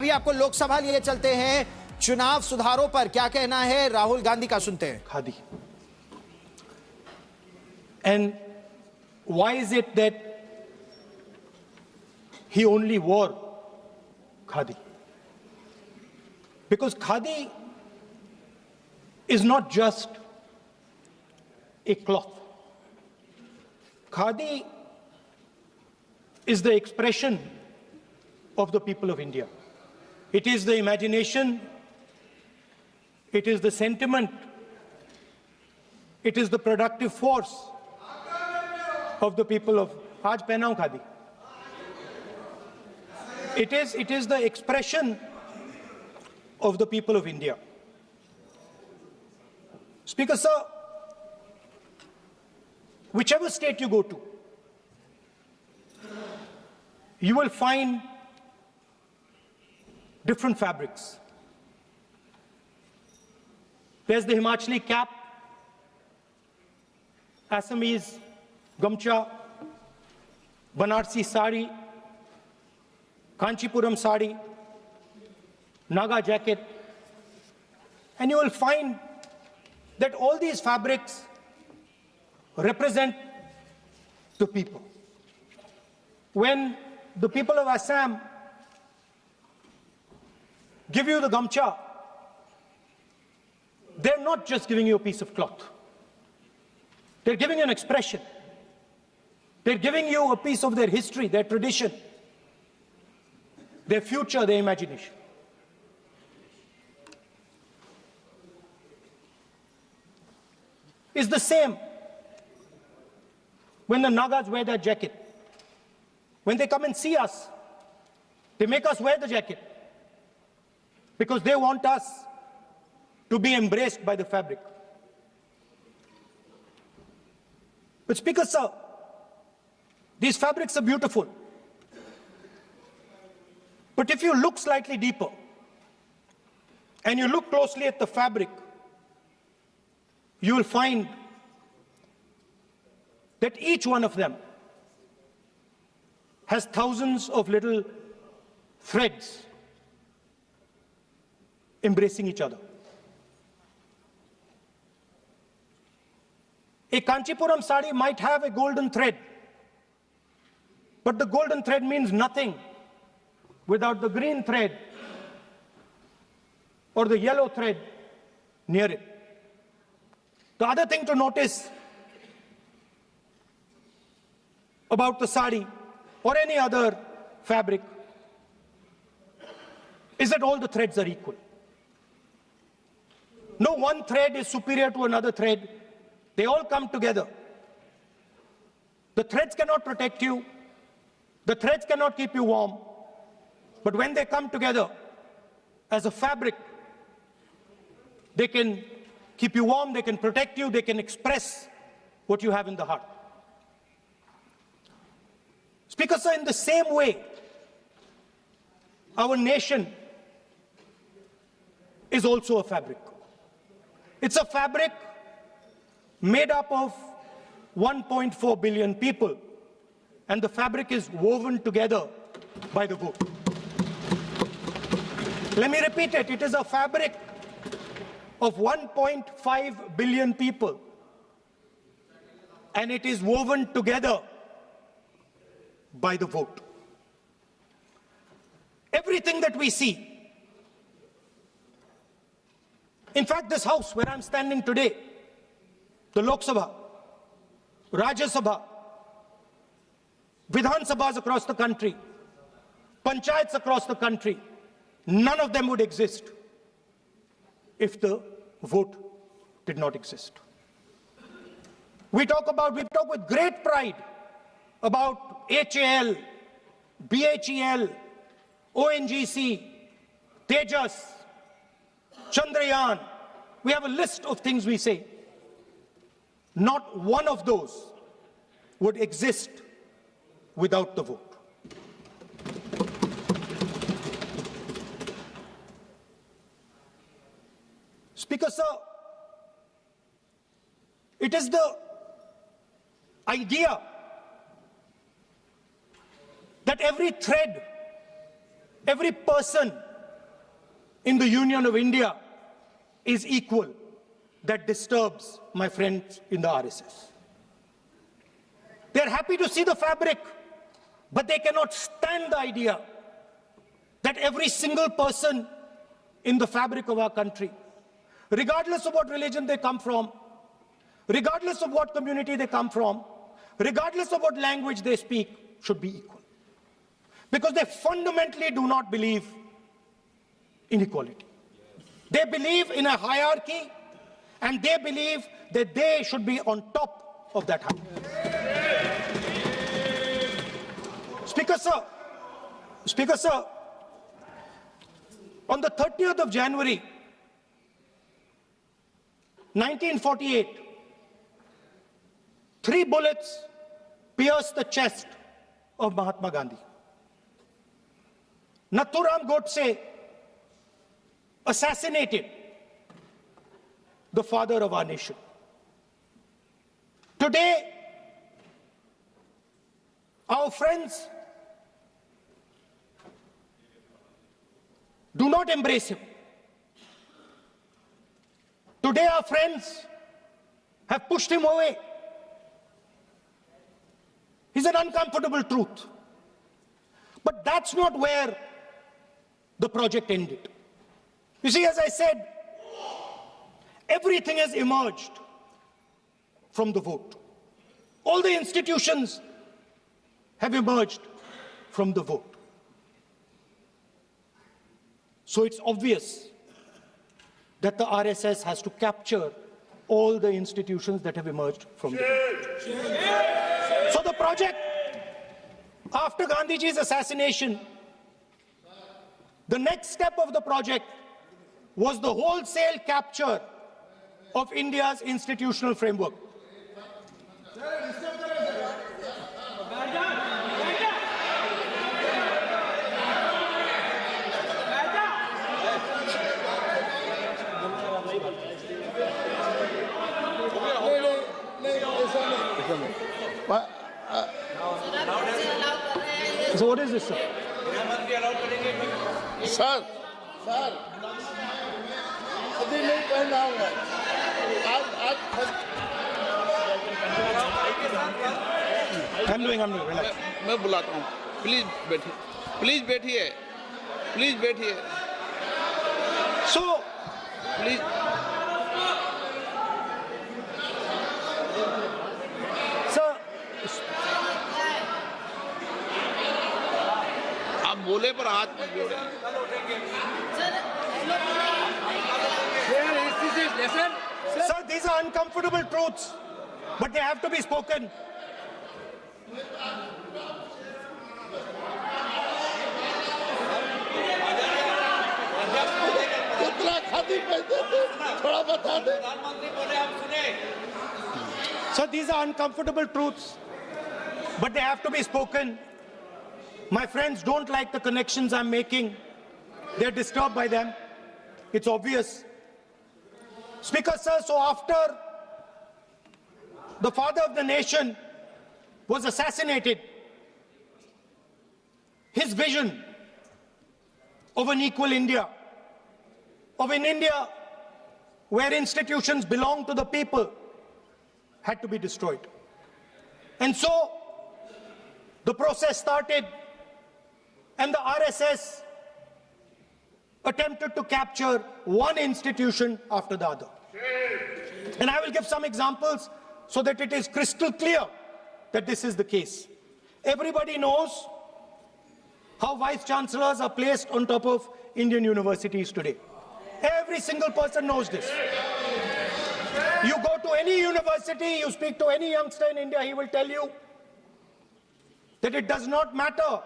अभी आपको लोकसभा लिए चलते हैं, चुनाव सुधारों पर क्या कहना है राहुल गांधी का, सुनते हैं। Khadi. And why is it that he only wore khadi? Because khadi is not just a cloth. Khadi is the expression of the people of India. It is the imagination, it is the sentiment, it is the productive force of the people of Aaj pehnaun khadi. It is the expression of the people of India. Speaker sir, whichever state you go to, you will find different fabrics. There's the Himachali cap, Assamese gamcha, Banarsi sari, Kanchipuram sari, Naga jacket, and you will find that all these fabrics represent the people. When the people of Assam give you the gamcha, they're not just giving you a piece of cloth. They're giving you an expression. They're giving you a piece of their history, their tradition, their future, their imagination. It's the same when the Nagas wear their jacket. When they come and see us, they make us wear the jacket because they want us to be embraced by the fabric. But Speaker sir, these fabrics are beautiful. But if you look slightly deeper and you look closely at the fabric, you will find that each one of them has thousands of little threads embracing each other. A Kanchipuram sari might have a golden thread, but the golden thread means nothing without the green thread or the yellow thread near it. The other thing to notice about the sari or any other fabric is that all the threads are equal. No one thread is superior to another thread. They all come together. The threads cannot protect you. The threads cannot keep you warm. But when they come together as a fabric, they can keep you warm, they can protect you, they can express what you have in the heart. Speaker sir, in the same way, our nation is also a fabric. It's a fabric made up of 1.4 billion people, and the fabric is woven together by the vote. Let me repeat it. It is a fabric of 1.5 billion people, and it is woven together by the vote. Everything that we see, in fact, this house where I'm standing today, the Lok Sabha, Rajya Sabha, Vidhan Sabhas across the country, Panchayats across the country, none of them would exist if the vote did not exist. We talk with great pride about HAL, BHEL, ONGC, Tejas, Chandrayaan. We have a list of things we say. Not one of those would exist without the vote. Speaker sir, it is the idea that every thread, every person in the Union of India is equal that disturbs my friends in the RSS. They're happy to see the fabric, but they cannot stand the idea that every single person in the fabric of our country, regardless of what religion they come from, regardless of what community they come from, regardless of what language they speak, should be equal. Because they fundamentally do not believe in equality. They believe in a hierarchy, and they believe that they should be on top of that hierarchy. Speaker Sir, on the 30th of January, 1948, 3 bullets pierced the chest of Mahatma Gandhi. Nathuram Godse assassinated the father of our nation. Today, our friends do not embrace him. Today, our friends have pushed him away. He's an uncomfortable truth. But that's not where the project ended. You see, as I said, everything has emerged from the vote. All the institutions have emerged from the vote. So it's obvious that the RSS has to capture all the institutions that have emerged from the vote. So the project, after Gandhiji's assassination, the next step of the project was the wholesale capture of India's institutional framework. So what is this, sir? Sir, अभी नहीं पहना हुआ I'm doing, relax. मैं बुलाता हूँ please बैठिए So, please sir, आप बोले पर हाथ मत जोड़े sir, these are uncomfortable truths, but they have to be spoken. So these are uncomfortable truths, but they have to be spoken. My friends don't like the connections I'm making. They're disturbed by them. It's obvious. Speaker, sir, so after the father of the nation was assassinated, his vision of an equal India, of an India where institutions belong to the people, had to be destroyed. And so the process started, and the RSS attempted to capture one institution after the other. And I will give some examples so that it is crystal clear that this is the case. Everybody knows how vice chancellors are placed on top of Indian universities today. Every single person knows this. You go to any university, you speak to any youngster in India, he will tell you that it does not matter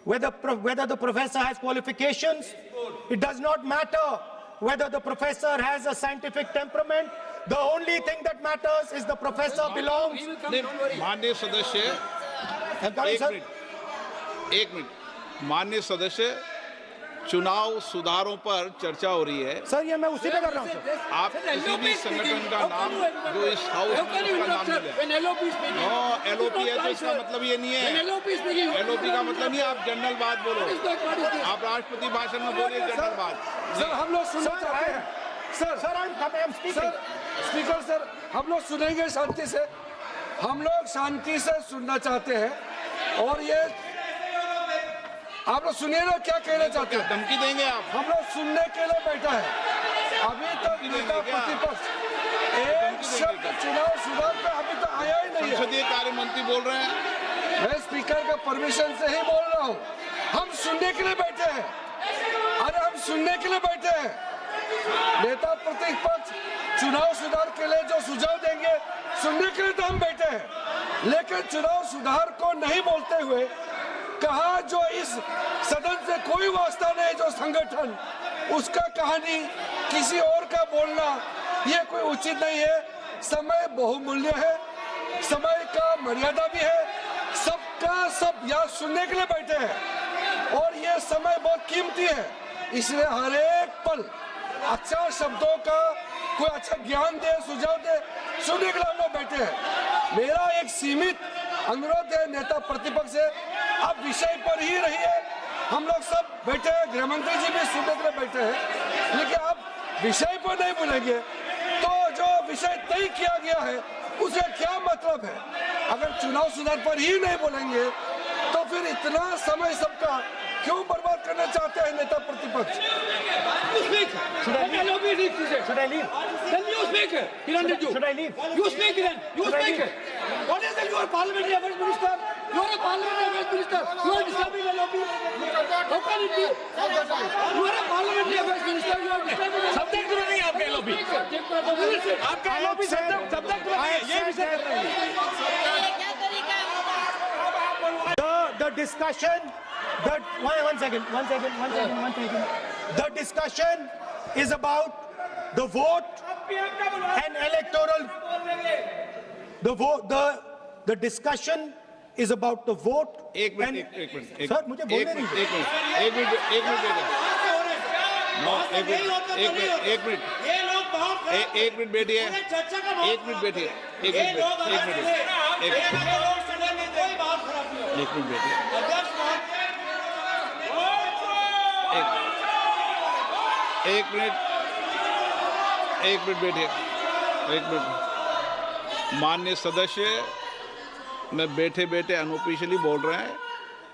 whether the professor has qualifications, it does not matter whether the professor has a scientific temperament. The only thing that matters is the professor belongs. माननीय सदस्य एक minute माननीय सदस्य चुनाव सुधारों पर चर्चा हो रही है। सर ये मैं उसी पे कर रहा हूँ सर। आप किसी भी संगठन का नाम जो इस हाउस में उसका नाम नहीं लें। एलओपी है तो इसका मतलब ये नहीं है। एलओपी का मतलब नहीं, आप जनरल बात बोलो। आप राष्ट्रपति भाषण में बोलिए जनरल बात। सर हम लोग सुनना चाहते हैं। सर स्पीकर सर हम लोग सुनेंगे शांति से। हम लोग शांति से सुनना चाहते हैं। और ये आप लोग सुनिए ना क्या कहना चाहते हैं। धमकी देंगे आप? हम लोग सुनने के लिए बैठा है। अभी तक नेता प्रतिपक्ष एक शब्द चुनाव सुधार पे अभी तक आया ही नहीं है। संसदीय कार्य मंत्री बोल रहे हैं। मैं स्पीकर का परमिशन से ही बोल रहा हूँ। हम सुनने के लिए बैठे हैं। अरे हम सुनने के लिए बैठे हैं। नेता प्रतिपक्ष चुनाव सुधार के लिए जो सुझाव देंगे सुनने के लिए तो हम बैठे हैं। लेकिन चुनाव सुधार को नहीं बोलते हुए कहा जो इस सदन से कोई वास्ता नहीं, जो संगठन उसका कहानी किसी और का बोलना ये कोई उचित नहीं है। समय बहुमूल्य है, समय का मर्यादा भी है। सबका सब यहाँ सुनने के लिए बैठे हैं और ये समय बहुत कीमती है। इसलिए हर एक पल अच्छा शब्दों का कोई अच्छा ज्ञान दे, सुझाव दे, सुनने के लिए हम लोग बैठे हैं। मेरा एक सीमित अनुरोध है नेता प्रतिपक्ष से, आप विषय पर ही रहिए। हम लोग सब बैठे हैं, गृह मंत्री जी भी सुनने के लिए बैठे हैं, लेकिन आप विषय पर नहीं बोलेंगे तो जो विषय तय किया गया है उसका क्या मतलब है। अगर चुनाव सुधार पर ही नहीं बोलेंगे तो फिर इतना समय सबका क्यों बर्बाद करना चाहते हैं नेता प्रतिपक्ष। Should I leave? Then you speak. Should I leave? You speak then. You speak. What is it? You are parliamentary affairs minister. You are a parliamentary affairs minister. You are disturbing the lobby. How can it be? You are a parliamentary affairs minister. You are disturbing the subject में नहीं आपका lobby. आपका lobby subject में नहीं है. ये विषय कर रहे हैं. The discussion. One second. The discussion is about the vote and electoral. The discussion is about the vote. एक मिनट सर मुझे बोलने दीजिए। एक मिनट बैठिए। माननीय सदस्य मैं बैठे बैठे अनऑफिशियली बोल रहे हैं,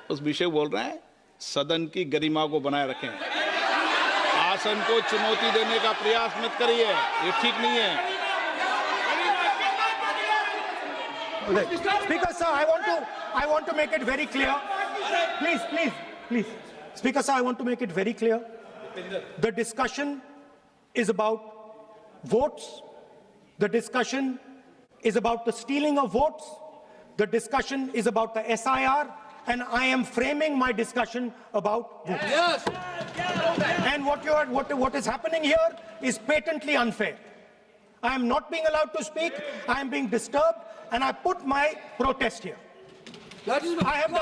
उस विषय बोल रहे हैं। सदन की गरिमा को बनाए रखें। आसन को चुनौती देने का प्रयास मत करिए, ये ठीक नहीं है। Speaker sir, I want to make it very clear. Please. Speaker sir, I want to make it very clear. The discussion is about votes. The discussion is about the stealing of votes. The discussion is about the SIR, and I am framing my discussion about votes. Yes. And what is happening here is patently unfair. I am not being allowed to speak. I am being disturbed, and I put my protest here. I have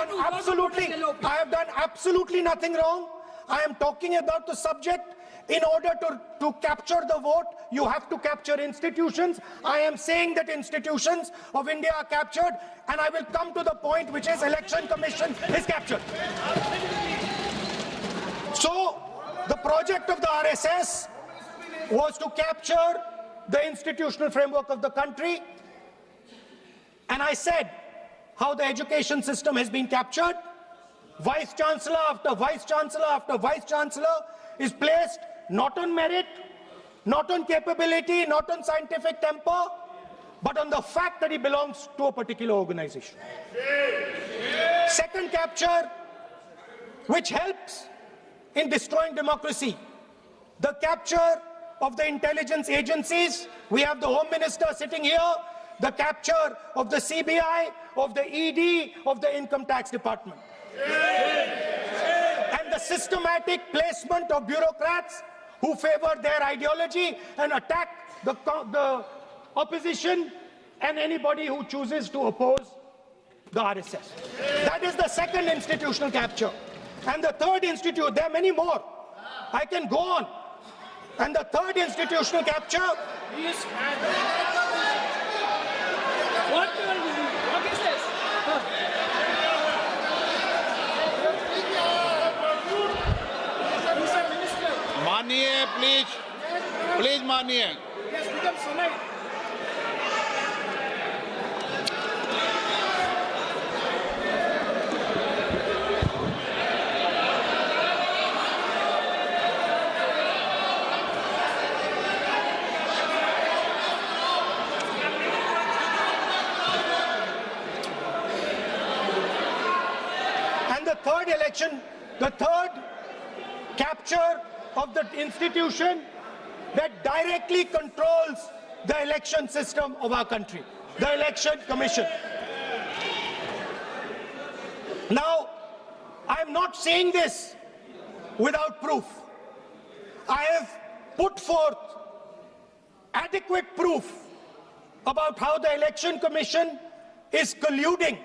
done absolutely nothing wrong. I am talking about the subject. In order to capture the vote, you have to capture institutions. I am saying that institutions of India are captured, and I will come to the point, which is Election Commission is captured. So, the project of the RSS was to capture the institutional framework of the country, and I said how the education system has been captured. Vice Chancellor after Vice Chancellor after Vice Chancellor is placed not on merit, not on capability, not on scientific temper, but on the fact that he belongs to a particular organization. Second capture, which helps in destroying democracy, the capture of the intelligence agencies. We have the Home Minister sitting here, the capture of the CBI, of the ED, of the Income Tax Department. And the systematic placement of bureaucrats who favor their ideology and attack the opposition and anybody who chooses to oppose the RSS. That is the second institutional capture. And the third there are many more. I can go on. And the third institutional capture. What is this? मानिए please मानिए. Yes, become solid. The third capture of the institution that directly controls the election system of our country, the Election Commission. Now, I'm not saying this without proof. I have put forth adequate proof about how the Election Commission is colluding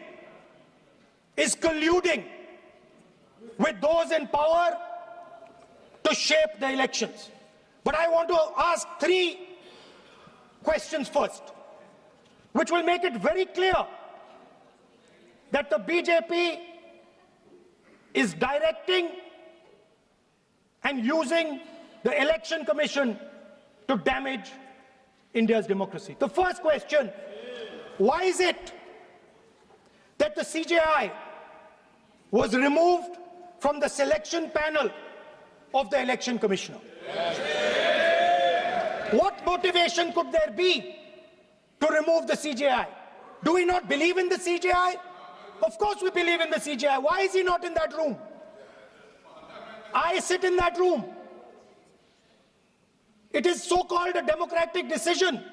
with those in power to shape the elections. But I want to ask three questions first, which will make it very clear that the BJP is directing and using the Election Commission to damage India's democracy. The first question, why is it that the CJI was removed from the selection panel of the Election Commissioner? What motivation could there be to remove the CJI? Do we not believe in the CJI? Of course we believe in the CJI. Why is he not in that room? I sit in that room. It is so-called a democratic decision.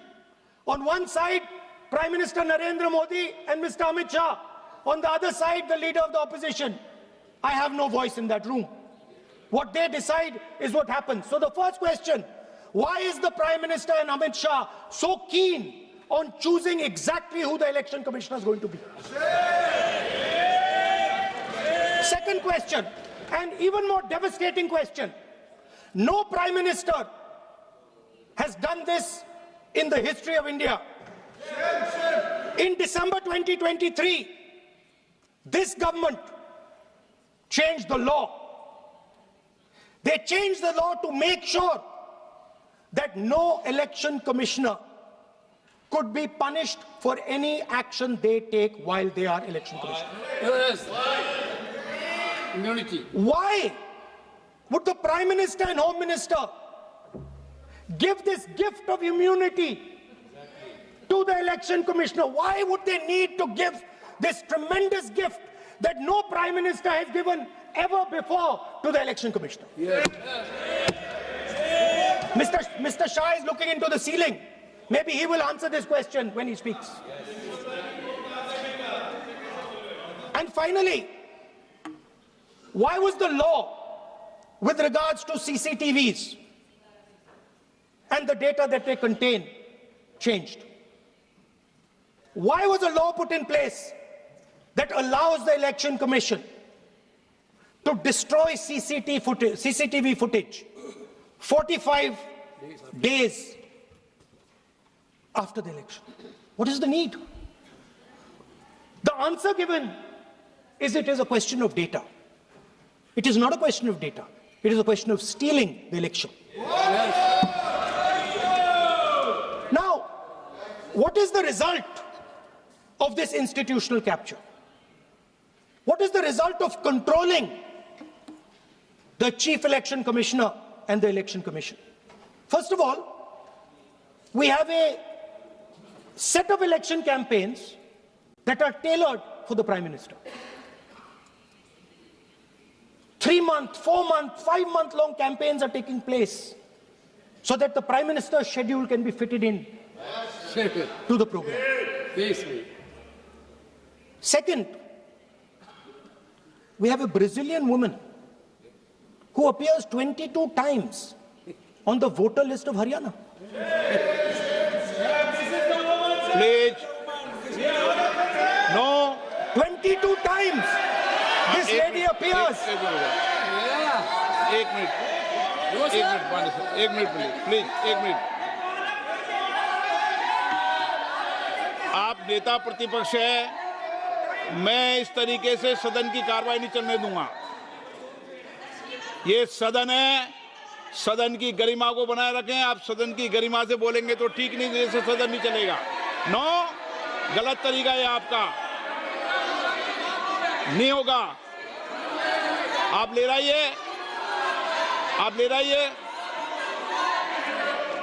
On one side, Prime Minister Narendra Modi and Mr. Amit Shah. On the other side, the leader of the opposition. I have no voice in that room. What they decide is what happens. So the first question, why is the Prime Minister and Amit Shah so keen on choosing exactly who the Election Commissioner is going to be? Second question, and even more devastating question, no Prime Minister has done this in the history of India. In December 2023, this government changed the law. They changed the law to make sure that no election commissioner could be punished for any action they take while they are election commissioner. Yes. Immunity. Why would the Prime Minister and Home Minister give this gift of immunity to the election commissioner? Why would they need to give this tremendous gift that no Prime Minister has given ever before to the election commissioner? Yes. Mr. Shah is looking into the ceiling. Maybe he will answer this question when he speaks. And finally, why was the law with regards to CCTVs and the data that they contain changed? Why was a law put in place that allows the Election Commission to destroy CCTV footage 45 days after the election? What is the need? The answer given is it is a question of data. It is not a question of data. It is a question of stealing the election. Yes. Now, what is the result of this institutional capture? What is the result of controlling the Chief Election Commissioner and the Election Commission? First of all, we have a set of election campaigns that are tailored for the Prime Minister. 3-month, 4-month, 5-month long campaigns are taking place so that the Prime Minister's schedule can be fitted in to the program. Second, we have a Brazilian woman who appears 22 times on the voter list of Haryana. Please. No. 22 times this lady appears. एक minute. एक minute please, एक minute. आप नेता प्रतिपक्ष है, मैं इस तरीके से सदन की कार्रवाई नहीं चलने दूंगा। ये सदन है, सदन की गरिमा को बनाए रखें। आप सदन की गरिमा से बोलेंगे तो ठीक, नहीं जैसे सदन नहीं चलेगा। नो, गलत तरीका है आपका, नहीं होगा। आप ले रहिए, आप ले रहिए।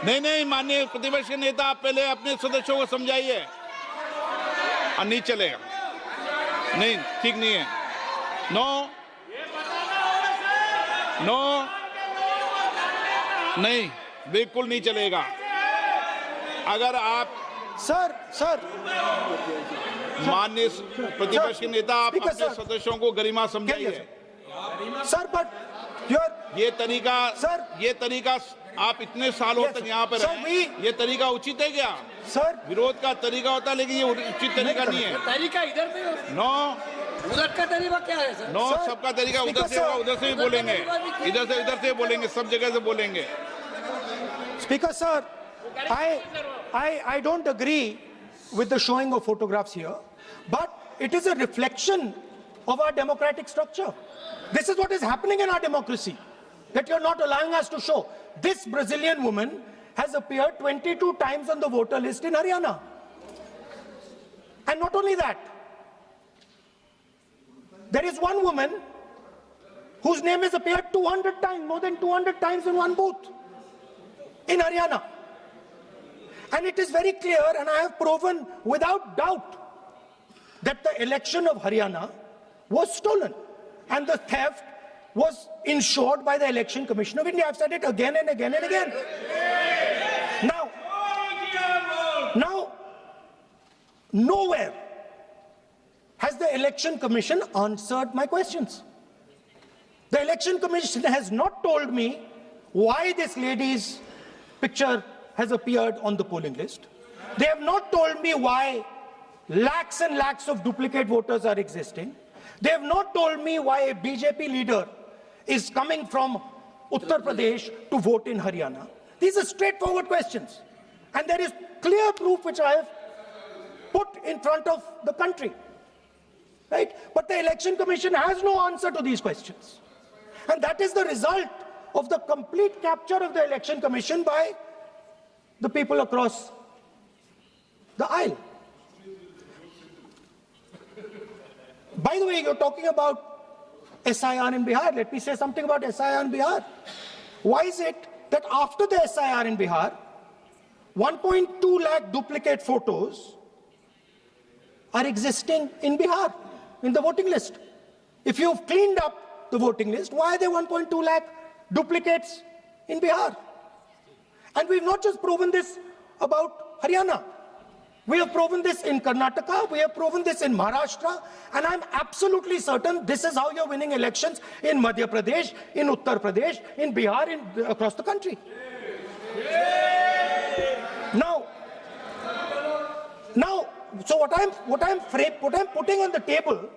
नहीं, माननीय प्रतिपक्ष के नेता, आप पहले अपने सदस्यों को समझाइए। नहीं चलेगा, नहीं, ठीक नहीं है। नो, नहीं, बिल्कुल नहीं चलेगा। अगर आप सर माननीय प्रतिपक्ष के नेता, आप अपने सदस्यों को गरिमा समझाइए। सर, बट ये तरीका आप इतने सालों तक यहाँ पर रहे, ये तरीका उचित है क्या? सर, विरोध का तरीका होता है, लेकिन ये उचित तरीका नहीं है। तरीका इधर पे नो, उधर का तरीका क्या है सर? नो, सबका तरीका उधर से होगा, उधर से भी बोलेंगे, इधर से बोलेंगे, सब जगह से बोलेंगे। Speaker sir, I don't agree with the showing of photographs here, but it is a reflection of our democratic structure. This is what is happening in our democracy, that you're not allowing us to show. This Brazilian woman has appeared 22 times on the voter list in Haryana. And not only that, there is one woman whose name has appeared 200 times, more than 200 times in one booth in Haryana. And it is very clear, and I have proven without doubt, that the election of Haryana was stolen. And the theft was ensured by the Election Commission of India. I've said it again and again and again. Now, nowhere has the Election Commission answered my questions. The Election Commission has not told me why this lady's picture has appeared on the polling list. They have not told me why lakhs and lakhs of duplicate voters are existing. They have not told me why a BJP leader is coming from Uttar Pradesh to vote in Haryana. These are straightforward questions. And there is clear proof which I have put in front of the country. Right? But the Election Commission has no answer to these questions. And that is the result of the complete capture of the Election Commission by the people across the aisle. By the way, you're talking about SIR in Bihar. Let me say something about SIR in Bihar. Why is it that after the SIR in Bihar, 1.2 lakh duplicate photos are existing in Bihar, in the voting list? If you've cleaned up the voting list, why are there 1.2 lakh duplicates in Bihar? And we've not just proven this about Haryana. We have proven this in Karnataka, we have proven this in Maharashtra, and I'm absolutely certain this is how you're winning elections in Madhya Pradesh, in Uttar Pradesh, in Bihar, across the country. Now, so what I'm putting on the table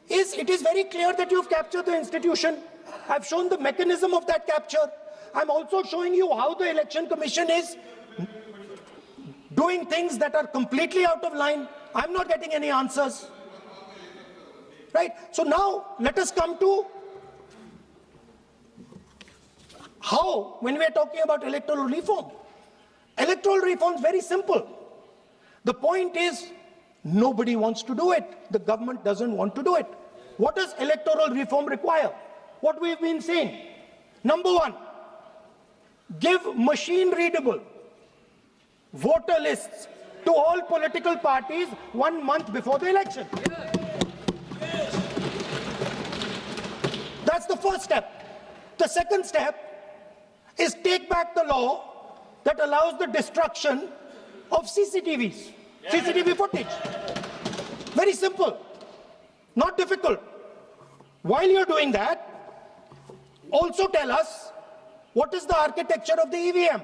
is, it is very clear that you've captured the institution. I've shown the mechanism of that capture. I'm also showing you how the Election Commission is doing things that are completely out of line. I'm not getting any answers. Right? So now, let us come to how, when we are talking about electoral reform. Electoral reform is very simple. The point is, nobody wants to do it. The government doesn't want to do it. What does electoral reform require? What we've been saying. Number one, give machine-readable voter lists to all political parties 1 month before the election. That's the first step. The second step is take back the law that allows the destruction of CCTVs, CCTV footage. Very simple, not difficult. While you're doing that, also tell us what is the architecture of the EVM.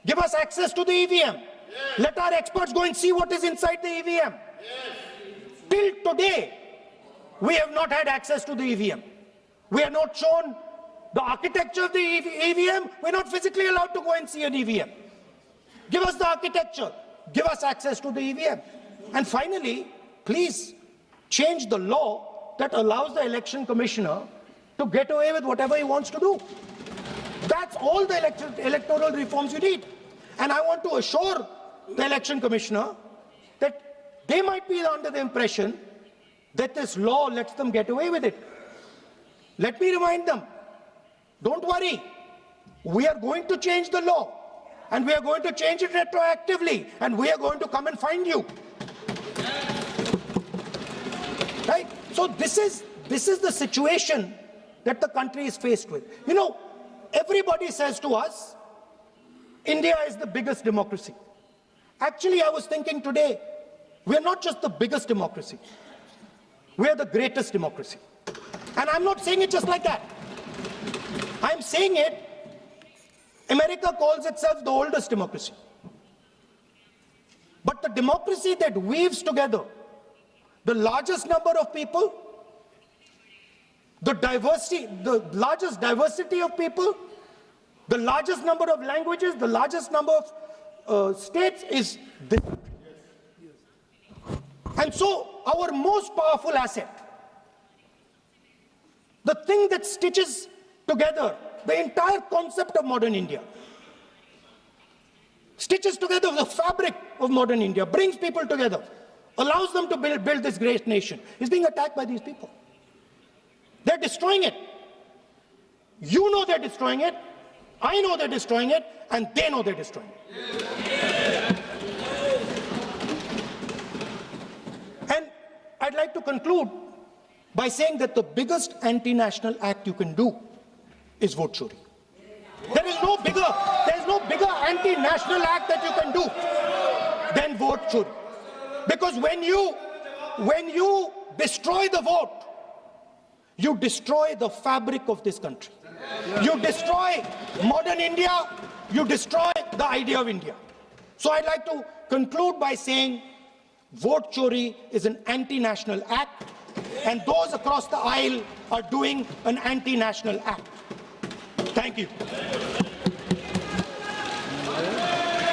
Give us access to the EVM. Yes. Let our experts go and see what is inside the EVM. Yes. Till today, we have not had access to the EVM. We are not shown the architecture of the EVM, we're not physically allowed to go and see an EVM. Give us the architecture. Give us access to the EVM. And finally, please change the law that allows the election commissioner to get away with whatever he wants to do. That's all the electoral reforms you need. And I want to assure the election commissioner that they might be under the impression that this law lets them get away with it. Let me remind them, don't worry, we are going to change the law, and we are going to change it retroactively, and we are going to come and find you. Right? So this is the situation that the country is faced with. You know, everybody says to us, India is the biggest democracy. Actually, I was thinking today, we're not just the biggest democracy, we're the greatest democracy. And I'm not saying it just like that. I'm saying it, America calls itself the oldest democracy. But the democracy that weaves together the largest number of people, the largest diversity of people, the largest number of languages, the largest number of states is this. And so our most powerful asset, the thing that stitches together the entire concept of modern India, stitches together the fabric of modern India, brings people together, allows them to build this great nation, is being attacked by these people. They're destroying it. You know they're destroying it, I know they're destroying it, and they know they're destroying it. And I'd like to conclude by saying that the biggest anti-national act you can do is vote chori. There is no bigger anti-national act that you can do than vote chori. Because when you destroy the vote, you destroy the fabric of this country. You destroy modern India, you destroy the idea of India. So I'd like to conclude by saying vote chori is an anti-national act, and those across the aisle are doing an anti-national act. Thank you.